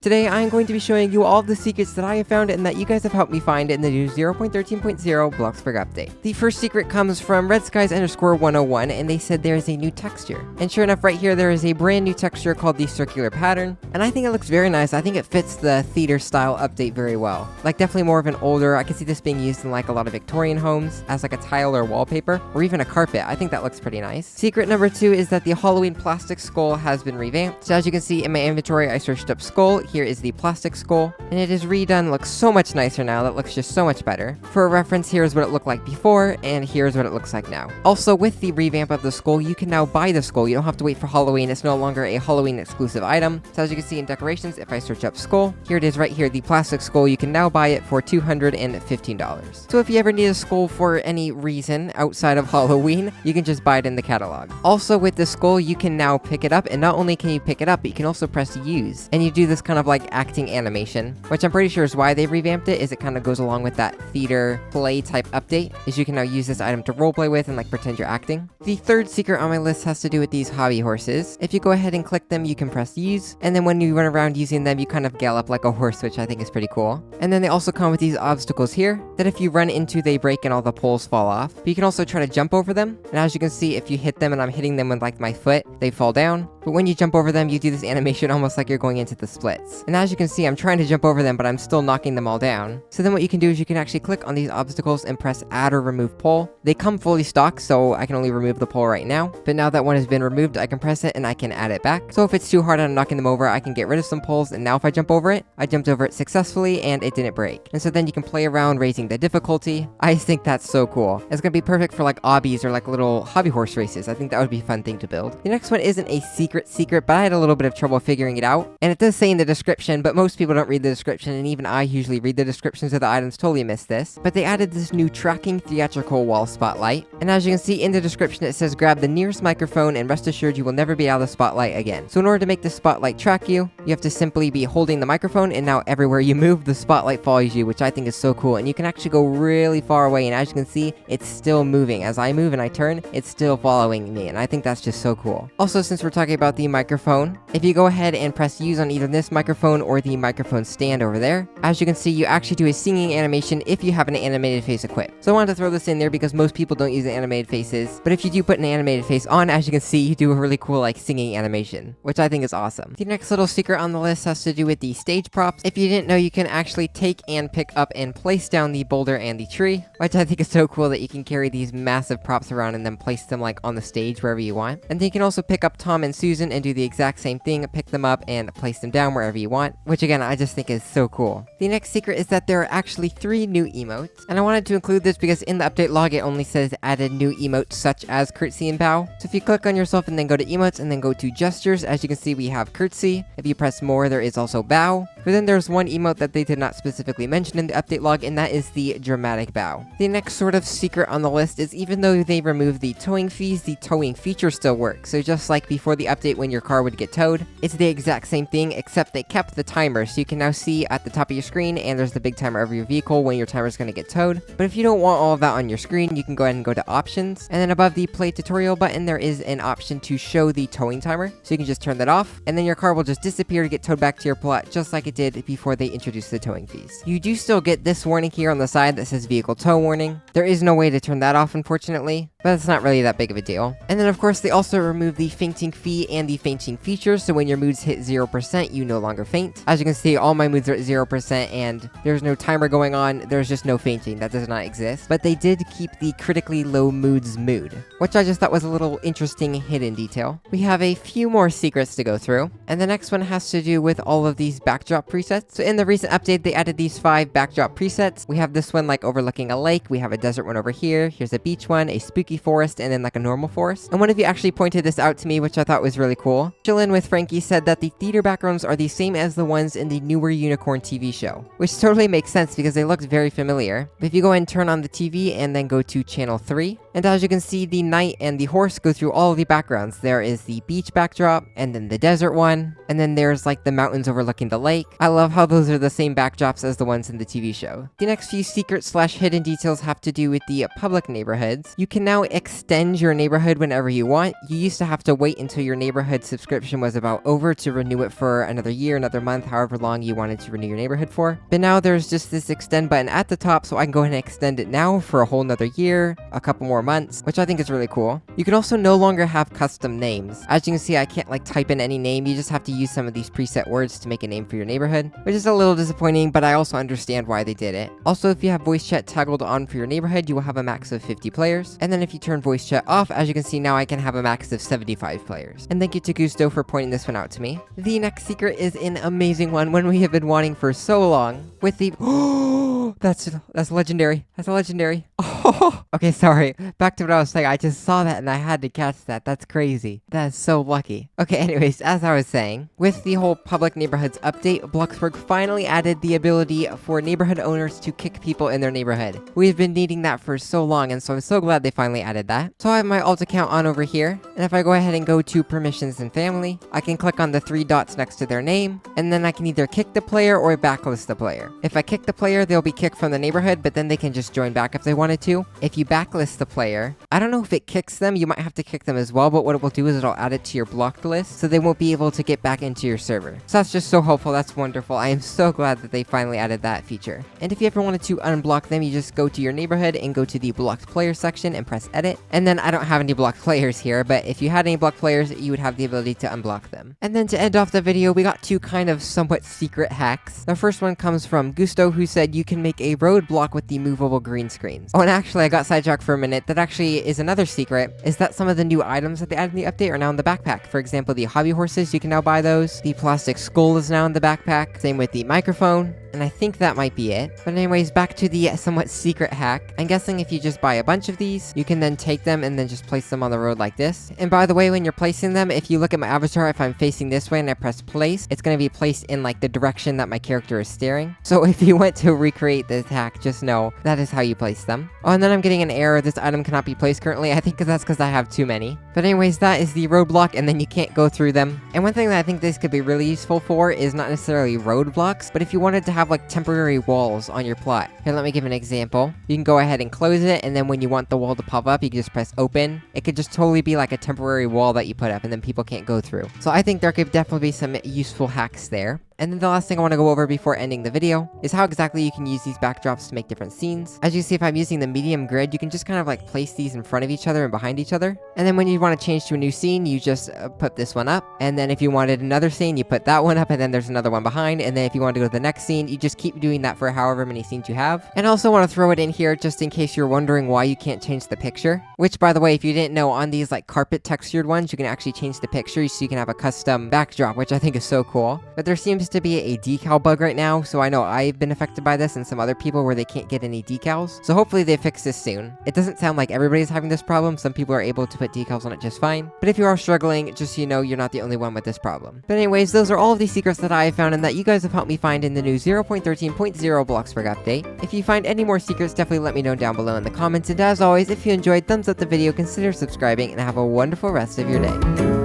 Today, I'm going to be showing you all the secrets that I have found and that you guys have helped me find in the new 0.13.0 Bloxburg update. The first secret comes from redskies_101, and they said there is a new texture. And sure enough, right here, there is a brand new texture called the circular pattern, and I think it looks very nice. I think it fits the theater style update very well. Like, definitely more of an older, I can see this being used in like a lot of Victorian homes as like a tile or wallpaper, or even a carpet. I think that looks pretty nice. Secret number 2 is that the Halloween plastic skull has been revamped. So as you can see in my inventory, I searched up skull. Here is the plastic skull, and it is redone, looks so much nicer now. That looks just so much better. For a reference, here's what it looked like before, and here's what it looks like now. Also, with the revamp of the skull, you can now buy the skull. You don't have to wait for Halloween. It's no longer a Halloween exclusive item. So as you can see in decorations, if I search up skull, here it is right here, the plastic skull. You can now buy it for $215. So if you ever need a skull for any reason outside of Halloween, you can just buy it in the catalog. Also, with the skull, you can now pick it up, and not only can you pick it up, but you can also press use, and you do this kind of like acting animation, which I'm pretty sure is why they revamped it, is it kind of goes along with that theater play type update, is you can now use this item to roleplay with and like pretend you're acting. The third secret on my list has to do with these hobby horses. If you go ahead and click them, you can press use, and then when you run around using them, you kind of gallop like a horse, which I think is pretty cool. And then they also come with these obstacles here, that if you run into, they break and all the poles fall off. But you can also try to jump over them, and as you can see, if you hit them and I'm hitting them with like my foot, they fall down. But when you jump over them, you do this animation almost like you're going into the splits. And as you can see, I'm trying to jump over them, but I'm still knocking them all down. So then what you can do is you can actually click on these obstacles and press add or remove pole. They come fully stocked, so I can only remove the pole right now. But now that one has been removed, I can press it and I can add it back. So if it's too hard and I'm knocking them over, I can get rid of some poles, and now if I jump over it, I jumped over it successfully and it didn't break. And so then you can play around raising the difficulty. I think that's so cool. It's gonna be perfect for like obbies or like little hobby horse races. I think that would be a fun thing to build. The next one isn't a secret, but I had a little bit of trouble figuring it out. And it does say in the description, but most people don't read the description, and even I usually read the descriptions of the items, totally missed this. But they added this new tracking theatrical wall spotlight. And as you can see in the description, it says grab the nearest microphone and rest assured you will never be out of the spotlight again. So in order to make the spotlight track you, you have to simply be holding the microphone, and now everywhere you move, the spotlight follows you, which I think is so cool. And you can actually go really far away, and as you can see, it's still moving. As I move and I turn, it's still following me, and I think that's just so cool. Also, since we're talking about the microphone, if you go ahead and press use on either this microphone or the microphone stand over there, as you can see, you actually do a singing animation if you have an animated face equipped. So I wanted to throw this in there because most people don't use the animated faces, but if you do put an animated face on, as you can see, you do a really cool like singing animation, which I think is awesome. The next little secret on the list has to do with the stage props. If you didn't know, you can actually take and pick up and place down the boulder and the tree, which I think is so cool that you can carry these massive props around and then place them like on the stage wherever you want. And then you can also pick up Tom and Susan and do the exact same thing, pick them up and place them down wherever you want, which again, I just think is so cool. The next secret is that there are actually 3 new emotes, and I wanted to include this because in the update log, it only says added new emotes such as curtsy and bow. So if you click on yourself and then go to emotes and then go to gestures, as you can see, we have curtsy. If you press more, there is also bow. But then there's one emote that they did not specifically mention in the update log, and that is the dramatic bow. The next sort of secret on the list is even though they removed the towing fees, the towing feature still works. So just like before the update when your car would get towed, it's the exact same thing, except they kept the timer. So you can now see at the top of your screen, and there's the big timer of your vehicle when your timer is going to get towed. But if you don't want all of that on your screen, you can go ahead and go to options, and then above the play tutorial button, there is an option to show the towing timer. So you can just turn that off, and then your car will just disappear to get towed back to your plot, just like it did before they introduced the towing fees. You do still get this warning here on the side that says vehicle tow warning. There is no way to turn that off, unfortunately, but it's not really that big of a deal. And then of course they also removed the fainting fee and the fainting feature, so when your moods hit 0%, you no longer faint. As you can see, all my moods are at 0% and there's no timer going on, there's just no fainting, that does not exist. But they did keep the critically low moods mood, which I just thought was a little interesting hidden detail. We have a few more secrets to go through, and the next one has to do with all of these backdrop presets. So in the recent update, they added these 5 backdrop presets. We have this one like overlooking a lake, we have a desert one over here, here's a beach one, a spooky forest, and then like a normal forest. And one of you actually pointed this out to me, which I thought was really cool. Chillin' with Frankie said that the theater backgrounds are the same as the ones in the newer Unicorn TV show, which totally makes sense because they looked very familiar. But if you go ahead and turn on the TV and then go to channel 3, and as you can see, the knight and the horse go through all of the backgrounds. There is the beach backdrop, and then the desert one, and then there's like the mountains overlooking the lake, I love how those are the same backdrops as the ones in the TV show. The next few secret/hidden details have to do with the public neighborhoods. You can now extend your neighborhood whenever you want. You used to have to wait until your neighborhood subscription was about over to renew it for another year, another month, however long you wanted to renew your neighborhood for. But now there's just this extend button at the top, so I can go ahead and extend it now for a whole nother year, a couple more months, which I think is really cool. You can also no longer have custom names. As you can see, I can't like type in any name. You just have to use some of these preset words to make a name for your neighborhood, which is a little disappointing, but I also understand why they did it. Also, if you have voice chat toggled on for your neighborhood, you will have a max of 50 players. And then if you turn voice chat off, as you can see now, I can have a max of 75 players. And thank you to Gusto for pointing this one out to me. The next secret is an amazing one we have been wanting for so long. With the that's legendary. That's a legendary. Oh, okay, sorry. Back to what I was saying. I just saw that and I had to catch that. That's crazy. That is so lucky. Okay, anyways, as I was saying, with the whole public neighborhoods update, Bloxburg finally added the ability for neighborhood owners to kick people in their neighborhood. We've been needing that for so long, and so I'm so glad they finally added that. So I have my alt account on over here, and if I go ahead and go to permissions and family, I can click on the 3 dots next to their name, and then I can either kick the player or backlist the player. If I kick the player, they'll be kicked from the neighborhood, but then they can just join back if they wanted to. If you backlist the player, I don't know if it kicks them, you might have to kick them as well, but what it will do is it'll add it to your blocked list, so they won't be able to get back into your server. So that's just so helpful, that's wonderful. I am so glad that they finally added that feature. And if you ever wanted to unblock them, you just go to your neighborhood and go to the blocked player section and press edit. And then I don't have any blocked players here, but if you had any blocked players, you would have the ability to unblock them. And then to end off the video, we got 2 kind of somewhat secret hacks. The first one comes from Gusto, who said you can make a roadblock with the movable green screens. Oh, and actually, I got sidetracked for a minute. That actually is another secret, is that some of the new items that they added in the update are now in the backpack. For example, the hobby horses, you can now buy those. The plastic skull is now in the backpack. Same with the microphone. And I think that might be it. But anyways, back to the somewhat secret hack. I'm guessing if you just buy a bunch of these, you can then take them and then just place them on the road like this. And by the way, when you're placing them, if you look at my avatar, if I'm facing this way and I press place, it's going to be placed in like the direction that my character is staring. So if you want to recreate this hack, just know that is how you place them. Oh, and then I'm getting an error. This item cannot be placed currently. I think that's because I have too many. But anyways, that is the roadblock, and then you can't go through them. And one thing that I think this could be really useful for is not necessarily roadblocks, but if you wanted to have like temporary walls on your plot. Here, let me give an example. You can go ahead and close it, and then when you want the wall to pop up, you can just press open. It could just totally be like a temporary wall that you put up, and then people can't go through. So I think there could definitely be some useful hacks there. And then the last thing I want to go over before ending the video is how exactly you can use these backdrops to make different scenes. As you see, if I'm using the medium grid, you can just kind of like place these in front of each other and behind each other. And then when you want to change to a new scene, you just put this one up. And then if you wanted another scene, you put that one up, and then there's another one behind. And then if you want to go to the next scene, you just keep doing that for however many scenes you have. And I also want to throw it in here just in case you're wondering why you can't change the picture. Which, by the way, if you didn't know, on these like carpet textured ones, you can actually change the picture so you can have a custom backdrop, which I think is so cool. But there seems to be a decal bug right now, so I know I've been affected by this and some other people where they can't get any decals. So hopefully they fix this soon. It doesn't sound like everybody's having this problem. Some people are able to put decals on it just fine. But if you are struggling, just so you know, you're not the only one with this problem. But anyways, those are all of the secrets that I have found and that you guys have helped me find in the new 0.13.0 Bloxburg update. If you find any more secrets, definitely let me know down below in the comments. And as always, if you enjoyed, thumbs up the video, consider subscribing, and have a wonderful rest of your day.